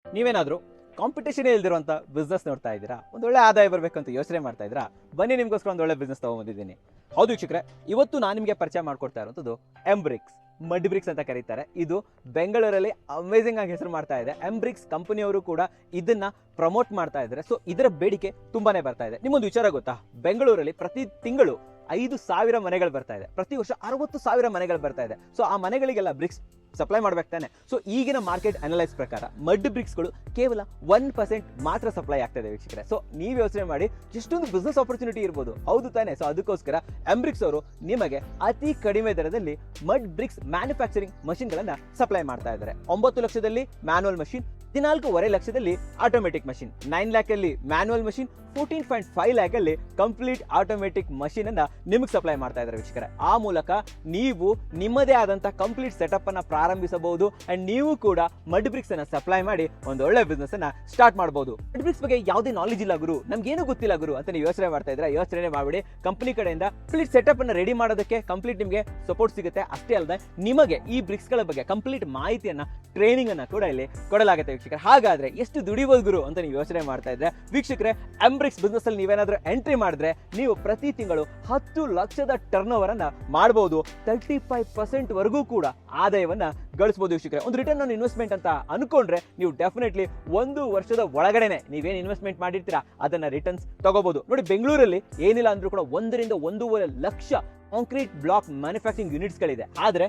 ನೀವೇನಾದರೂ competition ಇಲ್ದಿರುವಂಥ business ನೋಡ್ತಾ ಇದ್ದೀರಾ, ಒಂದು ಒಳ್ಳೆ ಆದಾಯ ಬರಬೇಕು ಅಂತ ಯೋಚನೆ ಮಾಡ್ತಾ ಇದ್ದೀರಾ, ಬನ್ನಿ ನಿಮಗೋಸ್ಕರ ಒಂದು ಒಳ್ಳೆ ಬಿಸ್ನೆಸ್ ತೊಗೊಂಬಂದಿದ್ದೀನಿ. ಹೌದು ವೀಕ್ಷಕರೇ, ಇವತ್ತು ನಾನು ನಿಮಗೆ ಪರಿಚಯ ಮಾಡ್ಕೊಡ್ತಾ ಇರುವಂಥದ್ದು ಎಂಬ್ರಿಕ್ಸ್, ಮಡ್ ಬ್ರಿಕ್ಸ್ ಅಂತ ಕರೀತಾರೆ. ಇದು ಬೆಂಗಳೂರಲ್ಲಿ ಅಮೇಸಿಂಗ್ ಆಗಿ ಹೆಸರು ಮಾಡ್ತಾ ಇದೆ. ಎಂಬ್ರಿಕ್ಸ್ ಕಂಪನಿಯವರು ಕೂಡ ಇದನ್ನ ಪ್ರಮೋಟ್ ಮಾಡ್ತಾ ಇದ್ದಾರೆ. ಸೊ ಇದರ ಬೇಡಿಕೆ ತುಂಬಾನೇ ಬರ್ತಾ ಇದೆ. ನಿಮ್ಮೊಂದು ವಿಚಾರ ಗೊತ್ತಾ, ಬೆಂಗಳೂರಲ್ಲಿ ಪ್ರತಿ ತಿಂಗಳು 5,000 ಮನೆಗಳು ಬರ್ತಾ ಇದೆ, ಪ್ರತಿ ವರ್ಷ 60,000 ಮನೆಗಳು ಬರ್ತಾ ಇದೆ. ಸೊ ಆ ಮನೆಗಳಿಗೆಲ್ಲ ಬ್ರಿಕ್ಸ್ ಸಪ್ಲೈ ಮಾಡ್ಬೇಕು ತಾನೆ. ಸೊ ಈಗಿನ ಮಾರ್ಕೆಟ್ ಅನಲೈಸ್ ಪ್ರಕಾರ ಮಡ್ ಬ್ರಿಕ್ಸ್ಗಳು ಕೇವಲ 1% ಮಾತ್ರ ಸಪ್ಲೈ ಆಗ್ತಾ ಇದೆ ವೀಕ್ಷಕರೇ. ಸೊ ನೀವು ಯೋಚನೆ ಮಾಡಿ ಎಷ್ಟೊಂದು ಬಿಸ್ನೆಸ್ ಆಪರ್ಚುನಿಟಿ ಇರ್ಬೋದು, ಹೌದು ತಾನೆ. ಸೊ ಅದಕ್ಕೋಸ್ಕರ ಎಂಬ್ರಿಕ್ಸ್ ಅವರು ನಿಮಗೆ ಅತಿ ಕಡಿಮೆ ದರದಲ್ಲಿ ಮಡ್ ಬ್ರಿಕ್ಸ್ ಮ್ಯಾನುಫ್ಯಾಕ್ಚರಿಂಗ್ ಮಷಿನ್ಗಳನ್ನ ಸಪ್ಲೈ ಮಾಡ್ತಾ ಇದ್ದಾರೆ. 9 ಲಕ್ಷದಲ್ಲಿ ಮ್ಯಾನುವಲ್ ಮಷಿನ್, 14.5 ಲಕ್ಷದಲ್ಲಿ ಆಟೋಮೆಟಿಕ್ ಮಷಿನ್, 9 ಲ್ಯಾಕ್ ಅಲ್ಲಿ ಮ್ಯಾನುವಲ್ ಮಷಿನ್, 14.5 ಲ್ಯಾಕ್ ಅಲ್ಲಿ ಕಂಪ್ಲೀಟ್ ಆಟೋಮೆಟಿಕ್ ಮಷಿನ್ ಅನ್ನ ನಿಮಗೆ ಸಪ್ಲೈ ಮಾಡ್ತಾ ಇದ್ದಾರೆ ವೀಕ್ಷಕರೇ. ಆ ಮೂಲಕ ನೀವು ನಿಮ್ಮದೇ ಆದಂತ ಕಂಪ್ಲೀಟ್ ಸೆಟಪ್ ಅನ್ನ ಪ್ರಾರಂಭಿಸಬಹುದು ಅಂಡ್ ನೀವು ಕೂಡ ಮಡ್ ಬ್ರಿಕ್ಸ್ ಅನ್ನ ಸಪ್ಲೈ ಮಾಡಿ ಒಂದು ಒಳ್ಳೆ ಬಿಸ್ನೆಸ್ ಅನ್ನ ಸ್ಟಾರ್ಟ್ ಮಾಡಬಹುದು. ಮಡ್ ಬ್ರಿಕ್ಸ್ ಬಗ್ಗೆ ಯಾವುದೇ ನಾಲೆಜ್ ಇಲ್ಲ ಗುರು, ನಮ್ಗೇನು ಗೊತ್ತಿಲ್ಲ ಗುರು ಅಂತ ನೀವು ಯೋಚನೆ ಮಾಡ್ತಾ ಇದ್ರೆ ಯೋಚನೆ ಮಾಡಬೇಡಿ. ಕಂಪನಿ ಕಡೆಯಿಂದ ಕಂಪ್ಲೀಟ್ ಸೆಟಪ್ ಅನ್ನ ರೆಡಿ ಮಾಡೋದಕ್ಕೆ ಕಂಪ್ಲೀಟ್ ನಿಮಗೆ ಸಪೋರ್ಟ್ ಸಿಗುತ್ತೆ. ಅಷ್ಟೇ ಅಲ್ಲದೆ ನಿಮಗೆ ಈ ಬ್ರಿಕ್ಸ್ ಗಳ ಬಗ್ಗೆ ಕಂಪ್ಲೀಟ್ ಮಾಹಿತಿಯನ್ನ, ಟ್ರೈನಿಂಗ್ ಅನ್ನ ಕೂಡ ಇಲ್ಲಿ ಕೊಡಲಾಗುತ್ತೆ ವೀಕ್ಷಕರೇ. ಹಾಗಾದ್ರೆ ಎಷ್ಟು ದುಡಿಬಹುದು ಗುರು ಅಂತ ನೀವು ಯೋಚನೆ ಮಾಡ್ತಾ ಇದ್ರೆ ವೀಕ್ಷಕರೇ, ಎಂಬ್ರಿಕ್ಸ್ ಬಿಸ್ನೆಸ್ ಅಲ್ಲಿ ನೀವೇನಾದ್ರೂ ಎಂಟ್ರಿ ಮಾಡಿದ್ರೆ ನೀವು ಪ್ರತಿ ತಿಂಗಳು 10 ಲಕ್ಷದ ಟರ್ನ್ ಓವರ್ ಅನ್ನ ಮಾಡಬಹುದು. 35% ವರೆಗೂ ಕೂಡ ಆದಾಯವನ್ನ ಗಳಿಸಬಹುದು ವೀಕ್ಷಕರೇ. ಒಂದು ರಿಟರ್ನ್ ಆನ್ ಇನ್ವೆಸ್ಟ್ಮೆಂಟ್ ಅಂತ ಅನ್ಕೊಂಡ್ರೆ ನೀವು ಡೆಫಿನೆಟ್ಲಿ 1 ವರ್ಷದ ಒಳಗಡೆನೆ ನೀವೇನು ಇನ್ವೆಸ್ಟ್ಮೆಂಟ್ ಮಾಡಿರ್ತೀರಾ ಅದನ್ನ ರಿಟರ್ನ್ಸ್ ತಗೋಬಹುದು. ನೋಡಿ, ಬೆಂಗಳೂರಲ್ಲಿ ಏನಿಲ್ಲ ಅಂದ್ರೂ ಕೂಡ 1 ರಿಂದ 1.5 lakh concrete block manufacturing units ಗಳಿದೆ. ಆದ್ರೆ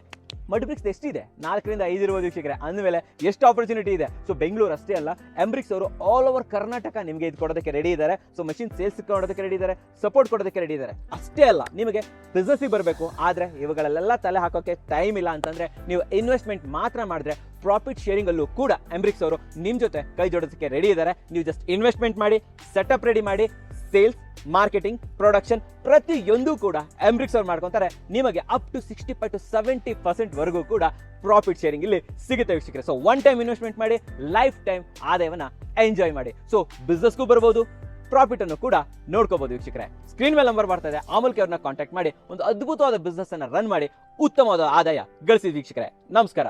ಮಡ್ ಬ್ರಿಕ್ಸ್ ಎಷ್ಟಿದೆ? 4 ರಿಂದ 5 ಇರ್ಬೋದು ವೀಕ್ಷಕರೇ. ಅಂದಮೇಲೆ ಎಷ್ಟು ಆಪರ್ಚುನಿಟಿ ಇದೆ. ಸೊ ಬೆಂಗಳೂರು ಅಷ್ಟೇ ಅಲ್ಲ, ಎಂಬ್ರಿಕ್ಸ್ ಅವರು ಆಲ್ ಓವರ್ ಕರ್ನಾಟಕ ನಿಮಗೆ ಇದು ಕೊಡೋದಕ್ಕೆ ರೆಡಿ ಇದ್ದಾರೆ. ಸೊ ಮಷಿನ್ ಸೇಲ್ಸ್ ಕೊಡೋದಕ್ಕೆ ರೆಡಿ ಇದ್ದಾರೆ, ಸಪೋರ್ಟ್ ಕೊಡೋದಕ್ಕೆ ರೆಡಿ ಇದ್ದಾರೆ. ಅಷ್ಟೇ ಅಲ್ಲ, ನಿಮಗೆ ಬಿಸ್ನೆಸ್ ಬರಬೇಕು ಆದ್ರೆ ಇವುಗಳೆಲ್ಲ ತಲೆ ಹಾಕೋಕೆ ಟೈಮ್ ಇಲ್ಲ ಅಂತಂದ್ರೆ ನೀವು ಇನ್ವೆಸ್ಟ್ಮೆಂಟ್ ಮಾತ್ರ ಮಾಡಿದ್ರೆ ಪ್ರಾಫಿಟ್ ಶೇರಿಂಗ್ ಅಲ್ಲೂ ಕೂಡ ಎಂಬ್ರಿಕ್ಸ್ ಅವರು ನಿಮ್ ಜೊತೆ ಕೈ ಜೋಡೋದಕ್ಕೆ ರೆಡಿ ಇದ್ದಾರೆ. ನೀವು ಜಸ್ಟ್ ಇನ್ವೆಸ್ಟ್ಮೆಂಟ್ ಮಾಡಿ, ಸೆಟಪ್ ರೆಡಿ ಮಾಡಿ, ಸೇಲ್ಸ್, ಮಾರ್ಕೆಟಿಂಗ್, ಪ್ರೊಡಕ್ಷನ್ ಪ್ರತಿಯೊಂದು ಕೂಡ ಎಂಬ್ರಿಕ್ಸ್ ಅವ್ರು ಮಾಡ್ಕೊಂತಾರೆ. ನಿಮಗೆ ಅಪ್ ಟು 65 to 70% ವರೆಗೂ ಕೂಡ ಪ್ರಾಫಿಟ್ ಶೇರಿಂಗ್ ಇಲ್ಲಿ ಸಿಗುತ್ತೆ ವೀಕ್ಷಕರೇ. ಸೊ ಒನ್ ಟೈಮ್ ಇನ್ವೆಸ್ಟ್ಮೆಂಟ್ ಮಾಡಿ, ಲೈಫ್ ಟೈಮ್ ಆದಾಯವನ್ನ ಎಂಜಾಯ್ ಮಾಡಿ. ಸೊ ಬಿಸ್ನೆಸ್ಗೂ ಬರ್ಬೋದು, ಪ್ರಾಫಿಟ್ ಅನ್ನು ಕೂಡ ನೋಡ್ಕೋಬಹುದು ವೀಕ್ಷಕರೇ. ಸ್ಕ್ರೀನ್ ಮೇಲೆ ನಂಬರ್ ಬರ್ತಾ ಇದೆ, ಆ ಮೂಲಕ ಅವ್ರನ್ನ ಕಾಂಟ್ಯಾಕ್ಟ್ ಮಾಡಿ ಒಂದು ಅದ್ಭುತವಾದ ಬಿಸ್ನೆಸ್ ಅನ್ನ ರನ್ ಮಾಡಿ ಉತ್ತಮವಾದ ಆದಾಯ ಗಳಿಸಿ ವೀಕ್ಷಕರೇ. ನಮಸ್ಕಾರ.